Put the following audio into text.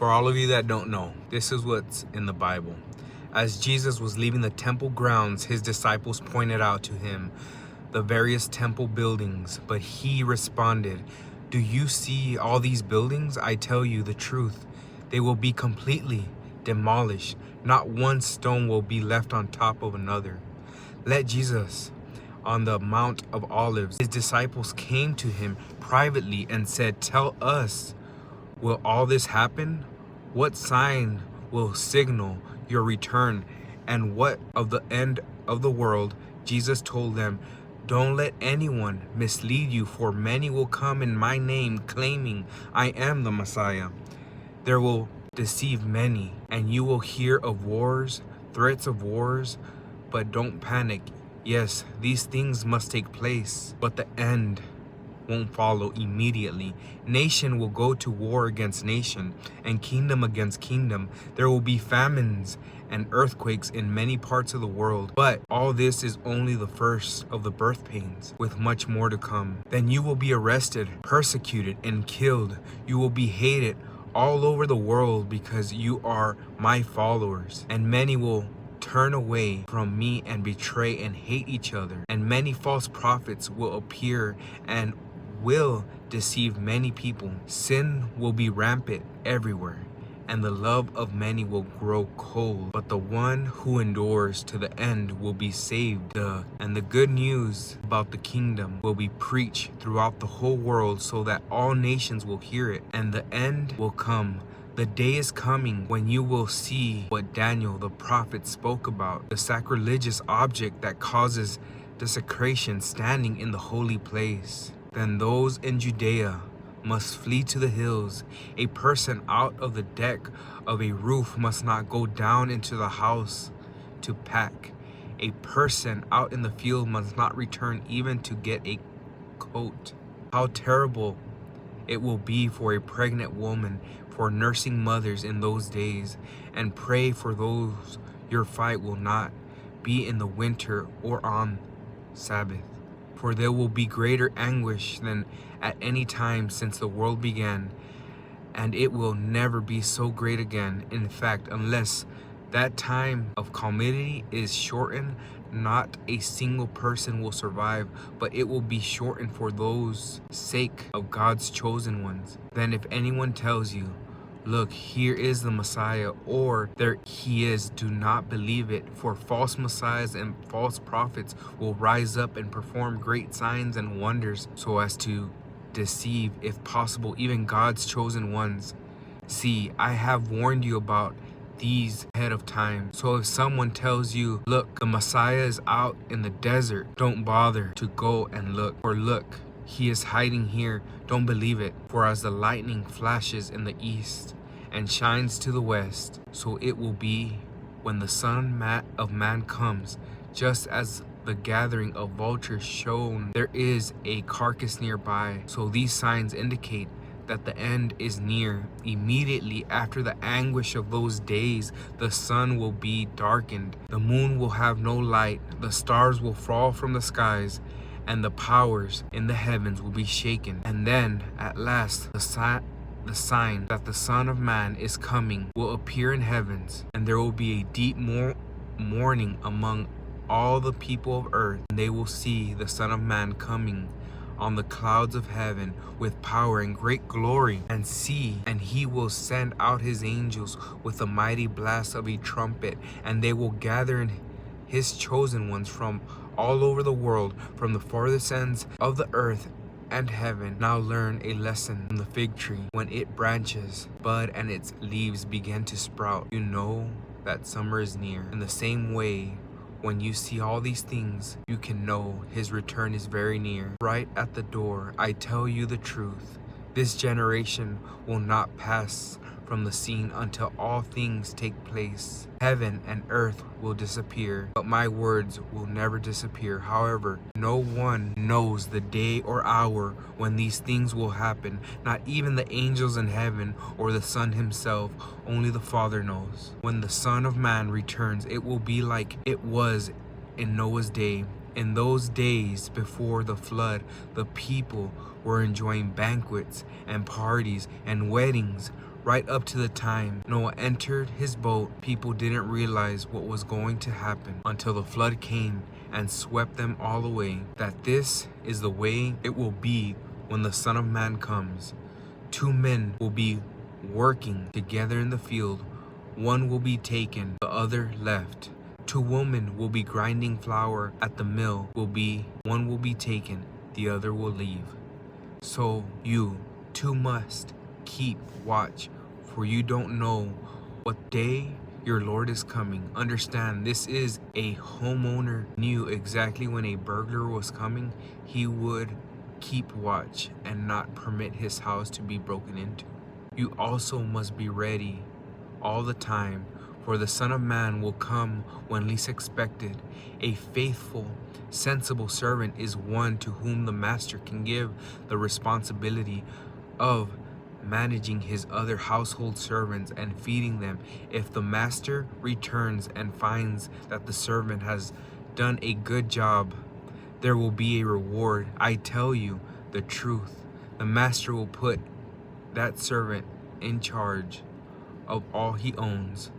For all of you that don't know, this is what's in the Bible. As Jesus was leaving the temple grounds, his disciples pointed out to him the various temple buildings, but he responded, "Do you see all these buildings? I tell you the truth. They will be completely demolished. Not one stone will be left on top of another." Let Jesus on the Mount of Olives, his disciples came to him privately and said, "Tell us, will all this happen? What sign will signal your return? And what of the end of the world?" Jesus told them, "Don't let anyone mislead you, for many will come in my name, claiming I am the Messiah. They will deceive many, and you will hear of wars, threats of wars, but don't panic. Yes, these things must take place, but the end won't follow immediately. Nation will go to war against nation, and kingdom against kingdom. There will be famines and earthquakes in many parts of the world. But all this is only the first of the birth pains, with much more to come. Then you will be arrested, persecuted, and killed. You will be hated all over the world because you are my followers, and many will turn away from me and betray and hate each other. And many false prophets will appear and will deceive many people. Sin will be rampant everywhere, and the love of many will grow cold. But the one who endures to the end will be saved. And the good news about the kingdom will be preached throughout the whole world so that all nations will hear it, and the end will come. The day is coming when you will see what Daniel the prophet spoke about, the sacrilegious object that causes desecration standing in the holy place. Then those in Judea must flee to the hills. A person out of the deck of a roof must not go down into the house to pack. A person out in the field must not return even to get a coat. How terrible it will be for a pregnant woman, for nursing mothers in those days. And pray for those your fight will not be in the winter or on Sabbath. For there will be greater anguish than at any time since the world began, and it will never be so great again. In fact, unless that time of calamity is shortened, not a single person will survive, but it will be shortened for those sake of God's chosen ones. Then if anyone tells you, "Look, here is the Messiah," or "There he is," do not believe it, for false messiahs and false prophets will rise up and perform great signs and wonders so as to deceive, if possible, even God's chosen ones. See, I have warned you about these ahead of time. So if someone tells you, "Look, the Messiah is out in the desert," don't bother to go and look. Or "Look, he is hiding here," don't believe it. For as the lightning flashes in the east and shines to the west, so it will be when the Son of Man comes. Just as the gathering of vultures shown there is a carcass nearby, so these signs indicate that the end is near. Immediately after the anguish of those days, the sun will be darkened, the moon will have no light, the stars will fall from the skies, and the powers in the heavens will be shaken. And then, at last, the sign that the Son of Man is coming will appear in heavens, and there will be a deep mourning among all the people of earth. And they will see the Son of Man coming on the clouds of heaven with power and great glory. And he will send out his angels with a mighty blast of a trumpet, and they will gather in his chosen ones from all over the world, from the farthest ends of the earth and heaven. Now learn a lesson from the fig tree. When it branches, bud, and its leaves begin to sprout, you know that summer is near. In the same way, when you see all these things, you can know his return is very near, right at the door. I tell you the truth, this generation will not pass from the scene until all things take place. Heaven and earth will disappear, but my words will never disappear. However, no one knows the day or hour when these things will happen, not even the angels in heaven or the Son himself. Only the Father knows. When the Son of Man returns, it will be like it was in Noah's day. In those days before the flood, the people were enjoying banquets and parties and weddings, Right up to the time Noah entered his boat, people didn't realize what was going to happen until the flood came and swept them all away. That this is the way it will be when the Son of Man comes. 2 men will be working together in the field. One will be taken, the other left. 2 women will be grinding flour at the mill. One will be taken, the other will leave. So you too must keep watch, for you don't know what day your Lord is coming. Understand, this is a homeowner knew exactly when a burglar was coming. He would keep watch and not permit his house to be broken into. You also must be ready all the time, for the Son of Man will come when least expected. A faithful, sensible servant is one to whom the master can give the responsibility of managing his other household servants and feeding them. If the master returns and finds that the servant has done a good job, there will be a reward. I tell you the truth. The master will put that servant in charge of all he owns.